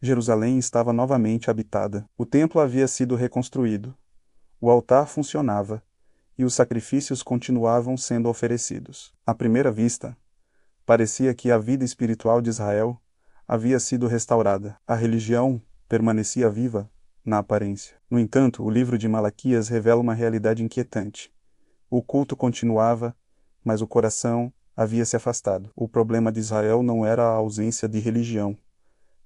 Jerusalém estava novamente habitada. O templo havia sido reconstruído. O altar funcionava, e os sacrifícios continuavam sendo oferecidos. À primeira vista, parecia que a vida espiritual de Israel havia sido restaurada. A religião permanecia viva na aparência. No entanto, o livro de Malaquias revela uma realidade inquietante. O culto continuava, mas o coração havia se afastado. O problema de Israel não era a ausência de religião,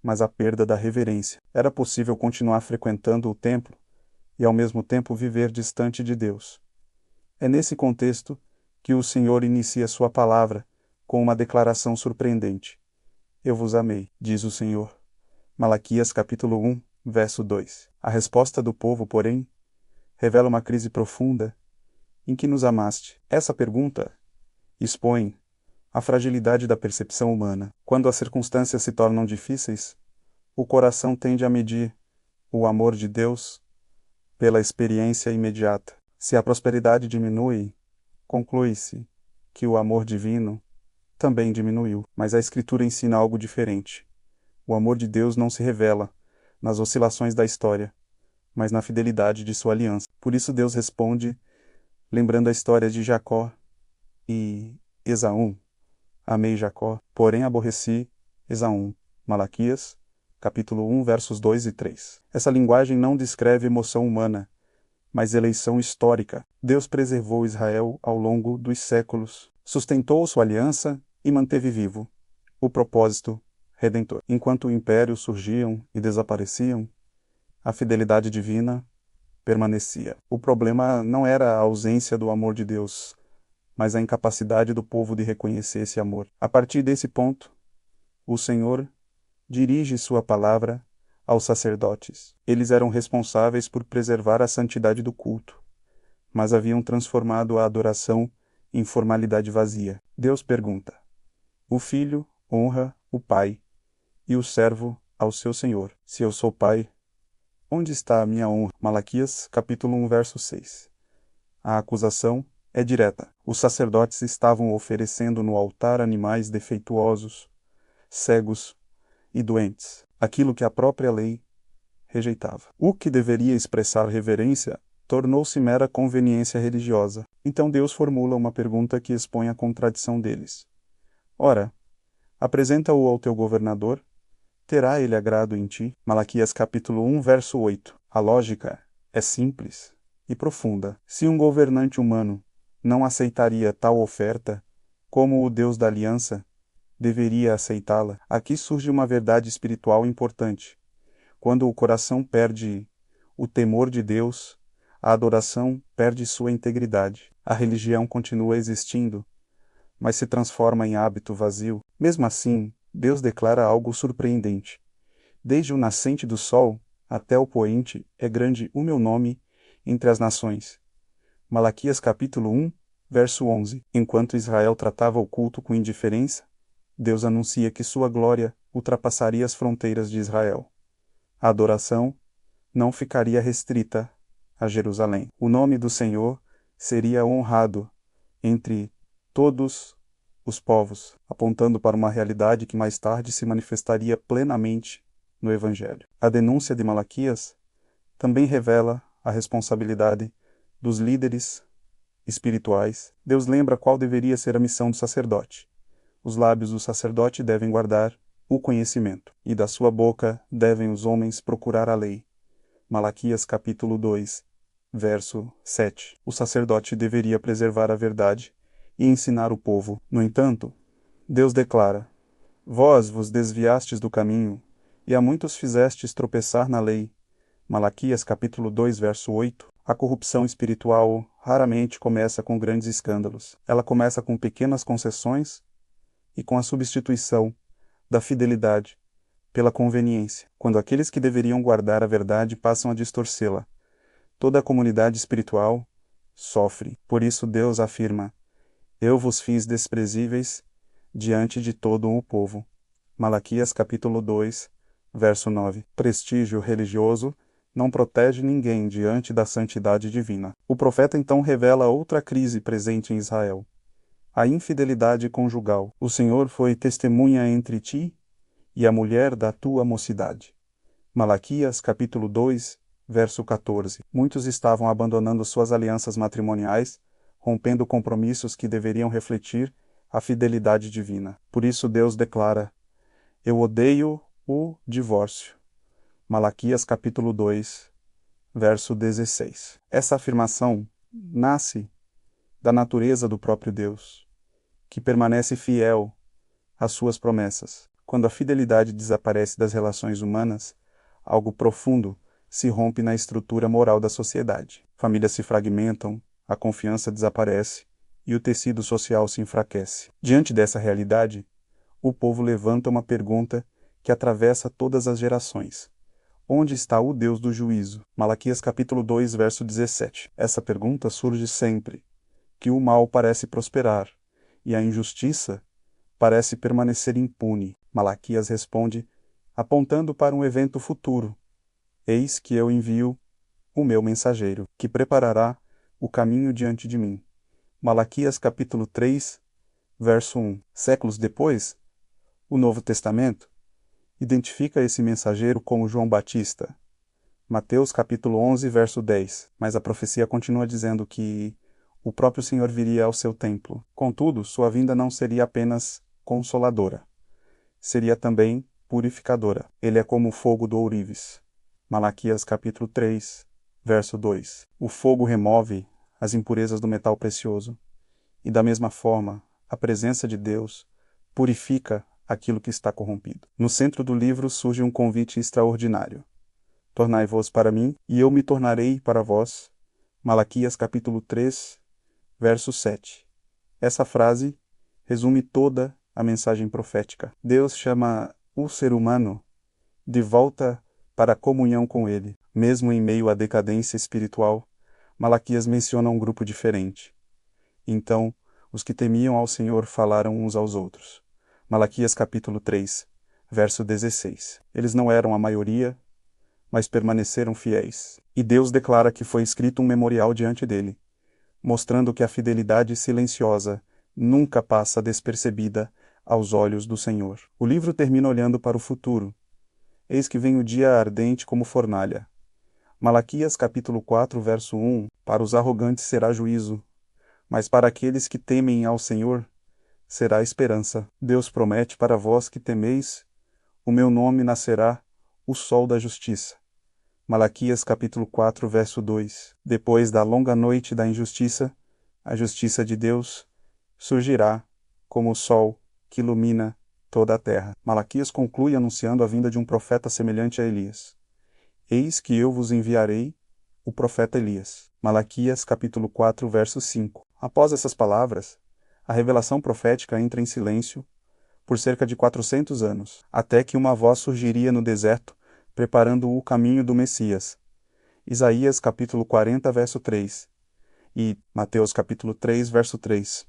mas a perda da reverência. Era possível continuar frequentando o templo e ao mesmo tempo viver distante de Deus. É nesse contexto que o Senhor inicia sua palavra com uma declaração surpreendente. Eu vos amei, diz o Senhor. Malaquias capítulo 1, verso 2. A resposta do povo, porém, revela uma crise profunda. Em que nos amaste? Essa pergunta expõe a fragilidade da percepção humana. Quando as circunstâncias se tornam difíceis, o coração tende a medir o amor de Deus pela experiência imediata. Se a prosperidade diminui, conclui-se que o amor divino também diminuiu. Mas a Escritura ensina algo diferente. O amor de Deus não se revela nas oscilações da história, mas na fidelidade de sua aliança. Por isso Deus responde, lembrando a história de Jacó e Esaú. Amei Jacó, porém aborreci Esaú. Malaquias, capítulo 1, versos 2 e 3. Essa linguagem não descreve emoção humana, mas eleição histórica. Deus preservou Israel ao longo dos séculos, sustentou sua aliança e manteve vivo o propósito redentor. Enquanto impérios surgiam e desapareciam, a fidelidade divina permanecia. O problema não era a ausência do amor de Deus, mas a incapacidade do povo de reconhecer esse amor. A partir desse ponto, o Senhor dirige sua palavra aos sacerdotes. Eles eram responsáveis por preservar a santidade do culto, mas haviam transformado a adoração em formalidade vazia. Deus pergunta: o filho honra o pai, e o servo ao seu senhor. Se eu sou pai, onde está a minha honra? Malaquias, capítulo 1, verso 6. A acusação é direta. Os sacerdotes estavam oferecendo no altar animais defeituosos, cegos e doentes, aquilo que a própria lei rejeitava. O que deveria expressar reverência tornou-se mera conveniência religiosa. Então Deus formula uma pergunta que expõe a contradição deles. Ora, apresenta-o ao teu governador, terá ele agrado em ti? Malaquias capítulo 1, verso 8. A lógica é simples e profunda. Se um governante humano não aceitaria tal oferta, como o Deus da aliança deveria aceitá-la? Aqui surge uma verdade espiritual importante. Quando o coração perde o temor de Deus, a adoração perde sua integridade. A religião continua existindo, mas se transforma em hábito vazio. Mesmo assim, Deus declara algo surpreendente. Desde o nascente do sol até o poente é grande o meu nome entre as nações. Malaquias capítulo 1, verso 11. Enquanto Israel tratava o culto com indiferença, Deus anuncia que sua glória ultrapassaria as fronteiras de Israel. A adoração não ficaria restrita a Jerusalém. O nome do Senhor seria honrado entre todos os povos, apontando para uma realidade que mais tarde se manifestaria plenamente no Evangelho. A denúncia de Malaquias também revela a responsabilidade dos líderes espirituais. Deus lembra qual deveria ser a missão do sacerdote. Os lábios do sacerdote devem guardar o conhecimento, e da sua boca devem os homens procurar a lei. Malaquias capítulo 2, verso 7. O sacerdote deveria preservar a verdade e ensinar o povo. No entanto, Deus declara: vós vos desviastes do caminho, e a muitos fizestes tropeçar na lei. Malaquias capítulo 2, verso 8. A corrupção espiritual raramente começa com grandes escândalos. Ela começa com pequenas concessões e com a substituição da fidelidade pela conveniência, quando aqueles que deveriam guardar a verdade passam a distorcê-la. Toda a comunidade espiritual sofre. Por isso Deus afirma: eu vos fiz desprezíveis diante de todo o povo. Malaquias capítulo 2, verso 9. Prestígio religioso não protege ninguém diante da santidade divina. O profeta então revela outra crise presente em Israel: a infidelidade conjugal. O Senhor foi testemunha entre ti e a mulher da tua mocidade. Malaquias, capítulo 2, verso 14. Muitos estavam abandonando suas alianças matrimoniais, rompendo compromissos que deveriam refletir a fidelidade divina. Por isso Deus declara: eu odeio o divórcio. Malaquias capítulo 2, verso 16. Essa afirmação nasce da natureza do próprio Deus, que permanece fiel às suas promessas. Quando a fidelidade desaparece das relações humanas, algo profundo se rompe na estrutura moral da sociedade. Famílias se fragmentam, a confiança desaparece e o tecido social se enfraquece. Diante dessa realidade, o povo levanta uma pergunta que atravessa todas as gerações: onde está o Deus do juízo? Malaquias capítulo 2, verso 17. Essa pergunta surge sempre que o mal parece prosperar e a injustiça parece permanecer impune. Malaquias responde apontando para um evento futuro: eis que eu envio o meu mensageiro, que preparará o caminho diante de mim. Malaquias capítulo 3, verso 1. Séculos depois, o Novo Testamento identifica esse mensageiro como João Batista. Mateus capítulo 11, verso 10. Mas a profecia continua dizendo que o próprio Senhor viria ao seu templo. Contudo, sua vinda não seria apenas consoladora. Seria também purificadora. Ele é como o fogo do ourives. Malaquias capítulo 3, verso 2. O fogo remove as impurezas do metal precioso. E da mesma forma, a presença de Deus purifica aquilo que está corrompido. No centro do livro surge um convite extraordinário: tornai-vos para mim, e eu me tornarei para vós. Malaquias capítulo 3, verso 7. Essa frase resume toda a mensagem profética. Deus chama o ser humano de volta para a comunhão com ele. Mesmo em meio à decadência espiritual, Malaquias menciona um grupo diferente. Então, os que temiam ao Senhor falaram uns aos outros. Malaquias capítulo 3, verso 16. Eles não eram a maioria, mas permaneceram fiéis. E Deus declara que foi escrito um memorial diante dele, mostrando que a fidelidade silenciosa nunca passa despercebida aos olhos do Senhor. O livro termina olhando para o futuro. Eis que vem o dia ardente como fornalha. Malaquias capítulo 4, verso 1. Para os arrogantes será juízo, mas para aqueles que temem ao Senhor será esperança. Deus promete para vós que temeis, o meu nome nascerá o sol da justiça. Malaquias capítulo 4, verso 2. Depois da longa noite da injustiça, a justiça de Deus surgirá como o sol que ilumina toda a terra. Malaquias conclui anunciando a vinda de um profeta semelhante a Elias. Eis que eu vos enviarei o profeta Elias. Malaquias capítulo 4, verso 5. Após essas palavras, a revelação profética entra em silêncio por cerca de 400 anos, até que uma voz surgiria no deserto, preparando o caminho do Messias. Isaías capítulo 40, verso 3 e Mateus capítulo 3, verso 3.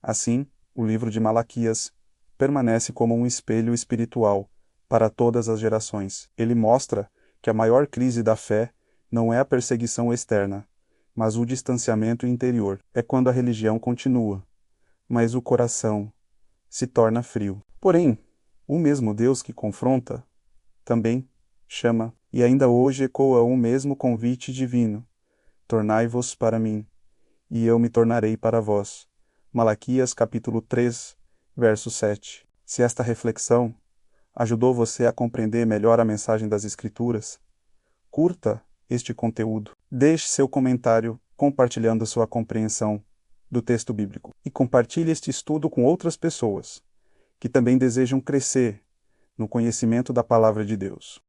Assim, o livro de Malaquias permanece como um espelho espiritual para todas as gerações. Ele mostra que a maior crise da fé não é a perseguição externa, mas o distanciamento interior. É quando a religião continua, mas o coração se torna frio. Porém, o mesmo Deus que confronta também chama, e ainda hoje ecoa o mesmo convite divino: tornai-vos para mim, e eu me tornarei para vós. Malaquias capítulo 3, verso 7. Se esta reflexão ajudou você a compreender melhor a mensagem das Escrituras, curta este conteúdo, deixe seu comentário compartilhando sua compreensão do texto bíblico e compartilhe este estudo com outras pessoas que também desejam crescer no conhecimento da Palavra de Deus.